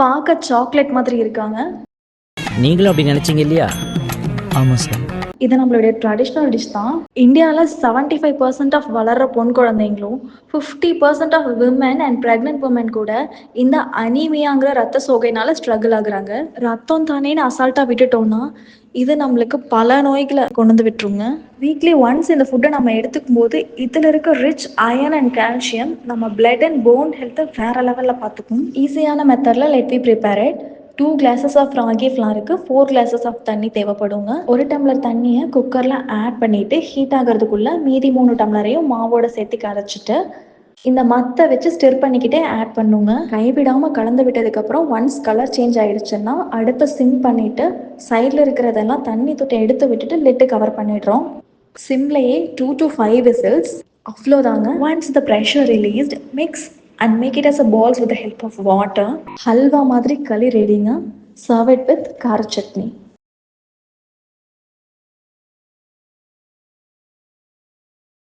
பார்க்க சாக்லேட் மாதிரி இருக்காங்க. நீங்களும் அப்படி நினைச்சீங்க இல்லையா? ஆமாம் சார். இது நம்மளுடைய ட்ரெடிஷ்னல் டிஷ் தான். இந்தியாவில் 75% ஆஃப் வளர்கிற பொன் குழந்தைங்களும் 50% of women and pregnant women கூட இந்த அனீமியாங்கிற ரத்த சோகைனால ஸ்ட்ரகிள் ஆகுறாங்க. ரத்தம் தானேன்னு அசால்ட்டாக விட்டுட்டோம்னா இது நம்மளுக்கு பல நோய்களை கொண்டு வந்து விட்டுருங்க. வீக்லி ஒன்ஸ் இந்த ஃபுட்டை நம்ம எடுத்துக்கும் போது இதில் இருக்க ரிச் அயர்ன் அண்ட் கால்சியம் நம்ம பிளட் அண்ட் போன் ஹெல்த்தை வேற லெவலில் பார்த்துக்கும். ஈஸியான மெத்தடில் let we prepare it. 2 glasses of ragi ஃப்ளாருக்கு 4 கிளாஸஸ் ஆஃப் தண்ணி தேவைப்படுங்க. 1 டம்ளர் தண்ணியை குக்கரில் ஆட் பண்ணிவிட்டு ஹீட் ஆகிறதுக்குள்ளே மீதி 3 டம்ளரையும் மாவோட சேர்த்து கரைச்சிட்டு இந்த மத்தை வச்சு ஸ்டிர் பண்ணிக்கிட்டே ஆட் பண்ணுங்க. கைவிடாமல் கலந்து விட்டதுக்கப்புறம் ஒன்ஸ் கலர் சேஞ்ச் ஆகிடுச்சுன்னா அடுப்பை சிம் பண்ணிவிட்டு சைடில் இருக்கிறதெல்லாம் தண்ணி தொட்டை எடுத்து விட்டுட்டு லிட்டு கவர் பண்ணிடுறோம். சிம்லேயே 2 to 5 விசில்ஸ். அவ்வளோதாங்க. Once the pressure released mix and make it as a balls with the help of water. Halwa மாதிரி களி ரெடிங்க. சர்வ் இட் வித் கார சட்னி.